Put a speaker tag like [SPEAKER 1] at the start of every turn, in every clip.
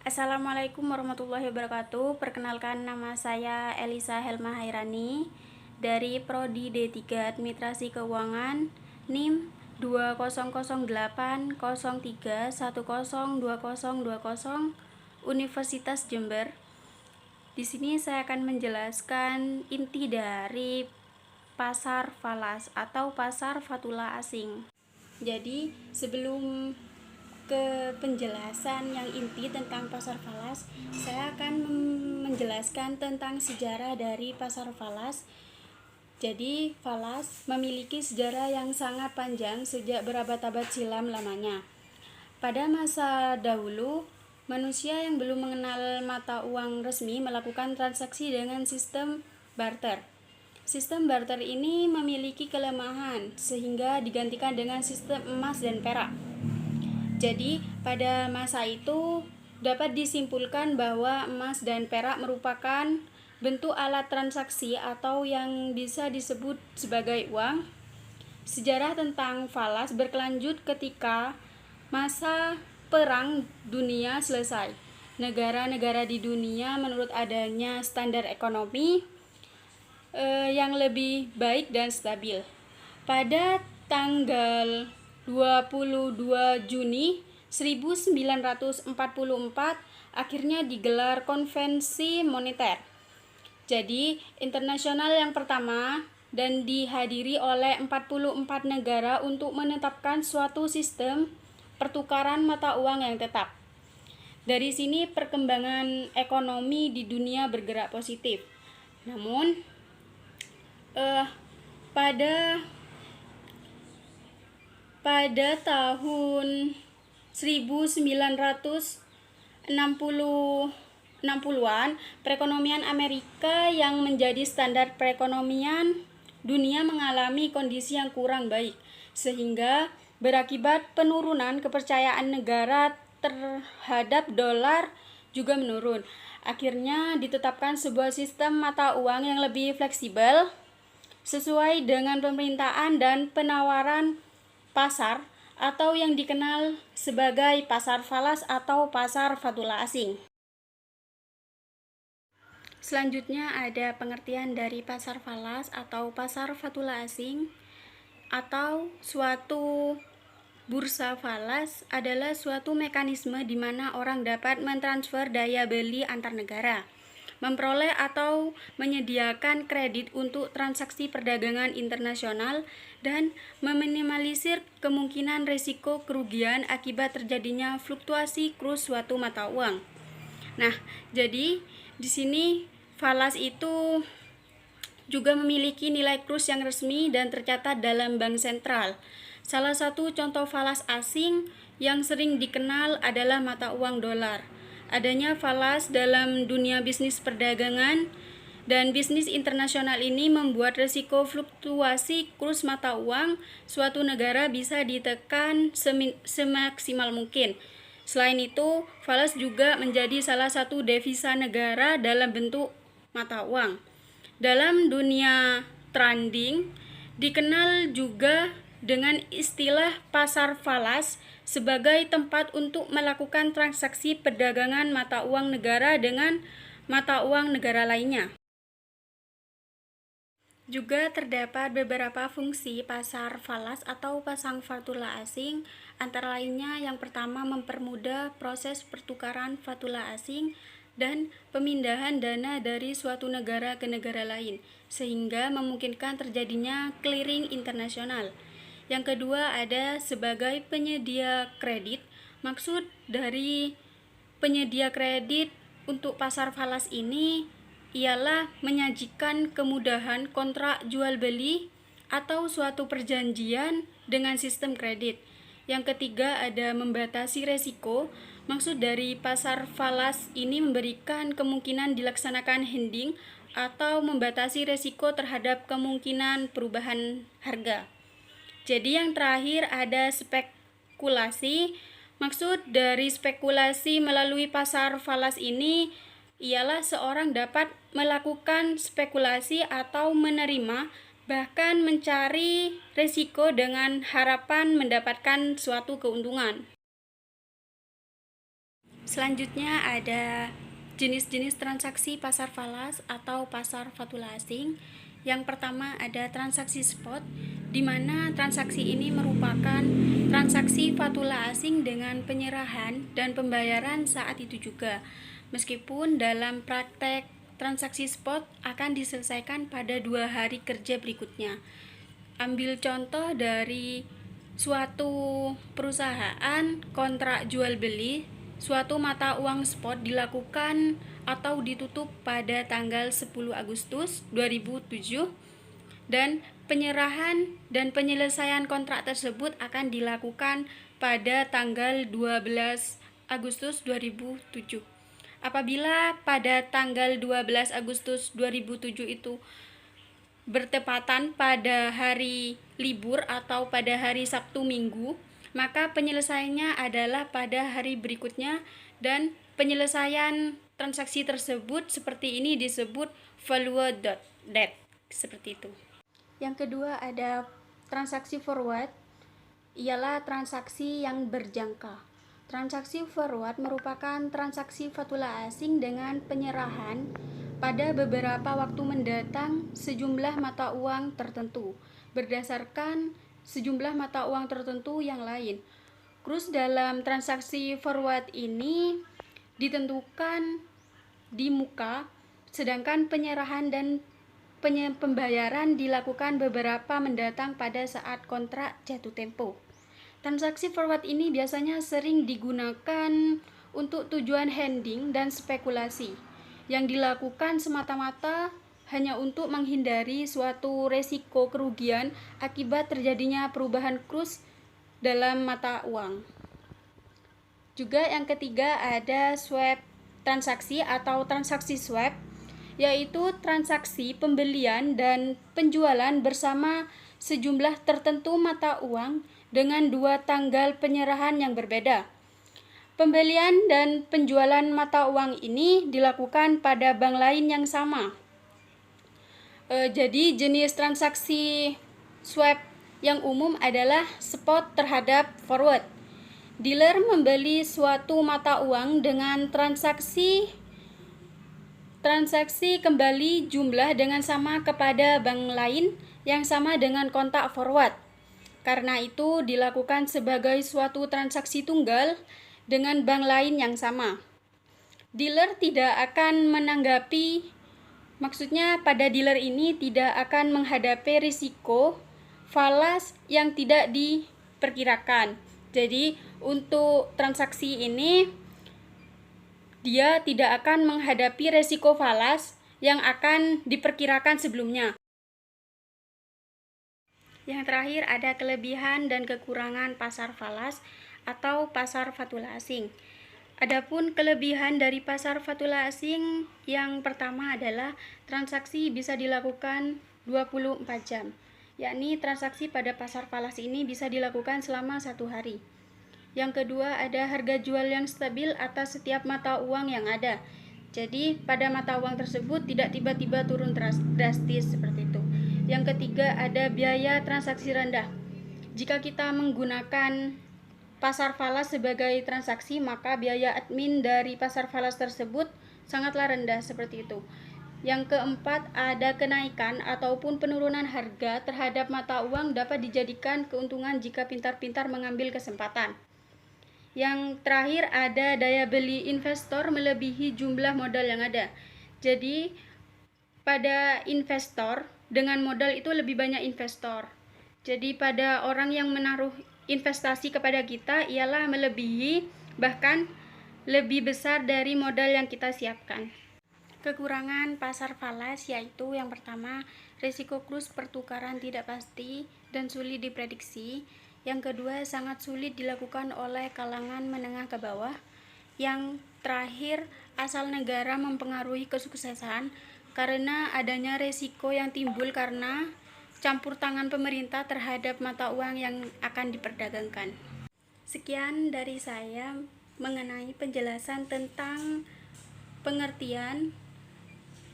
[SPEAKER 1] Assalamualaikum warahmatullahi wabarakatuh. Perkenalkan, nama saya Elisa Helma Hairani dari Prodi D3 Administrasi Keuangan, NIM 200803102020 Universitas Jember. Di sini saya akan menjelaskan inti dari pasar falas atau pasar fatula asing. Jadi, sebelum ke penjelasan yang inti tentang pasar falas, saya akan menjelaskan tentang sejarah dari pasar falas. Jadi, falas memiliki sejarah yang sangat panjang sejak berabad-abad silam lamanya. Pada masa dahulu, manusia yang belum mengenal mata uang resmi melakukan transaksi dengan sistem barter. Sistem barter ini memiliki kelemahan sehingga digantikan dengan sistem emas dan perak. Jadi, pada masa itu dapat disimpulkan bahwa emas dan perak merupakan bentuk alat transaksi atau yang bisa disebut sebagai uang. Sejarah tentang falas berkelanjut ketika masa Perang Dunia selesai. Negara-negara di dunia menurut adanya standar ekonomi yang lebih baik dan stabil. Pada tanggal 22 Juni 1944 akhirnya digelar konvensi moneter. Jadi, internasional yang pertama dan dihadiri oleh 44 negara untuk menetapkan suatu sistem pertukaran mata uang yang tetap. Dari sini perkembangan ekonomi di dunia bergerak positif. Namun, pada tahun 1960-an, perekonomian Amerika yang menjadi standar perekonomian dunia mengalami kondisi yang kurang baik, sehingga berakibat penurunan kepercayaan negara terhadap dolar juga menurun. Akhirnya ditetapkan sebuah sistem mata uang yang lebih fleksibel sesuai dengan permintaan dan penawaran pasar, atau yang dikenal sebagai pasar falas atau pasar fatula asing. Selanjutnya ada pengertian dari pasar falas atau pasar fatula asing. Atau suatu bursa falas adalah suatu mekanisme di mana orang dapat mentransfer daya beli antar negara, memperoleh atau menyediakan kredit untuk transaksi perdagangan internasional, dan meminimalisir kemungkinan risiko kerugian akibat terjadinya fluktuasi kurs suatu mata uang. Nah, jadi di sini falas itu juga memiliki nilai kurs yang resmi dan tercatat dalam bank sentral. Salah satu contoh falas asing yang sering dikenal adalah mata uang dolar. Adanya falas dalam dunia bisnis perdagangan dan bisnis internasional ini membuat risiko fluktuasi kurs mata uang suatu negara bisa ditekan semaksimal mungkin. Selain itu, falas juga menjadi salah satu devisa negara dalam bentuk mata uang. Dalam dunia trading, dikenal juga dengan istilah pasar falas sebagai tempat untuk melakukan transaksi perdagangan mata uang negara dengan mata uang negara lainnya. Juga terdapat beberapa fungsi pasar falas atau pasar fatula asing, antara lainnya yang pertama mempermudah proses pertukaran fatula asing dan pemindahan dana dari suatu negara ke negara lain, sehingga memungkinkan terjadinya clearing internasional. Yang kedua ada sebagai penyedia kredit. Maksud dari penyedia kredit untuk pasar falas ini ialah menyajikan kemudahan kontrak jual beli atau suatu perjanjian dengan sistem kredit. Yang ketiga ada membatasi resiko. Maksud dari pasar falas ini memberikan kemungkinan dilaksanakan hedging atau membatasi resiko terhadap kemungkinan perubahan harga. Jadi yang terakhir ada spekulasi. Maksud dari spekulasi melalui pasar falas ini ialah seorang dapat melakukan spekulasi atau menerima, bahkan mencari risiko dengan harapan mendapatkan suatu keuntungan. Selanjutnya ada jenis-jenis transaksi pasar falas atau pasar fatula asing. Yang pertama ada transaksi spot, di mana transaksi ini merupakan transaksi fatula asing dengan penyerahan dan pembayaran saat itu juga. Meskipun dalam praktek transaksi spot akan diselesaikan pada 2 hari kerja berikutnya. Ambil contoh dari suatu perusahaan kontrak jual beli suatu mata uang spot dilakukan atau ditutup pada tanggal 10 Agustus 2007 dan penyerahan dan penyelesaian kontrak tersebut akan dilakukan pada tanggal 12 Agustus 2007. Apabila pada tanggal 12 Agustus 2007 itu bertepatan pada hari libur atau pada hari Sabtu Minggu, maka penyelesaiannya adalah pada hari berikutnya dan penyelesaian transaksi tersebut seperti ini disebut value date, seperti itu. Yang kedua ada transaksi forward, ialah transaksi yang berjangka. Transaksi forward merupakan transaksi fatula asing dengan penyerahan pada beberapa waktu mendatang sejumlah mata uang tertentu berdasarkan sejumlah mata uang tertentu yang lain. Kurs dalam transaksi forward ini ditentukan di muka, sedangkan penyerahan dan pembayaran dilakukan beberapa mendatang pada saat kontrak jatuh tempo. Transaksi forward ini biasanya sering digunakan untuk tujuan hedging dan spekulasi yang dilakukan semata-mata hanya untuk menghindari suatu resiko kerugian akibat terjadinya perubahan kurs dalam mata uang. Juga yang ketiga ada swap transaksi atau transaksi swap, yaitu transaksi pembelian dan penjualan bersama sejumlah tertentu mata uang dengan 2 tanggal penyerahan yang berbeda. Pembelian dan penjualan mata uang ini dilakukan pada bank lain yang sama. Jadi jenis transaksi swap yang umum adalah spot terhadap forward. Dealer membeli suatu mata uang dengan transaksi kembali jumlah dengan sama kepada bank lain yang sama dengan kontak forward. Karena itu dilakukan sebagai suatu transaksi tunggal dengan bank lain yang sama. Dealer tidak akan pada dealer ini tidak akan menghadapi risiko falas yang tidak diperkirakan. Jadi untuk transaksi ini dia tidak akan menghadapi risiko falas yang akan diperkirakan sebelumnya. Yang terakhir ada kelebihan dan kekurangan pasar falas atau pasar fatula asing. Adapun kelebihan dari pasar fatula asing yang pertama adalah transaksi bisa dilakukan 24 jam. Yakni transaksi pada pasar falas ini bisa dilakukan selama 1 hari. Yang kedua ada harga jual yang stabil atas setiap mata uang yang ada. Jadi pada mata uang tersebut tidak tiba-tiba turun drastis seperti itu. Yang ketiga ada biaya transaksi rendah. Jika kita menggunakan pasar falas sebagai transaksi, maka biaya admin dari pasar falas tersebut sangatlah rendah seperti itu. Yang keempat ada kenaikan ataupun penurunan harga terhadap mata uang dapat dijadikan keuntungan jika pintar-pintar mengambil kesempatan. Yang terakhir ada daya beli investor melebihi jumlah modal yang ada. Jadi pada investor dengan modal itu lebih banyak investor. Jadi pada orang yang menaruh investasi kepada kita ialah melebihi bahkan lebih besar dari modal yang kita siapkan. Kekurangan pasar falas yaitu yang pertama, risiko kurs pertukaran tidak pasti dan sulit diprediksi. Yang kedua, sangat sulit dilakukan oleh kalangan menengah ke bawah. Yang terakhir, asal negara mempengaruhi kesuksesan karena adanya risiko yang timbul karena campur tangan pemerintah terhadap mata uang yang akan diperdagangkan. Sekian dari saya mengenai penjelasan tentang pengertian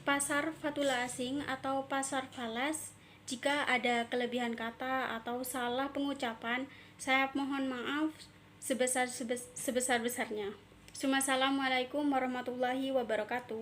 [SPEAKER 1] pasar fatula asing atau pasar falas. Jika ada kelebihan kata atau salah pengucapan, saya mohon maaf sebesar-besarnya. Assalamualaikum warahmatullahi wabarakatuh.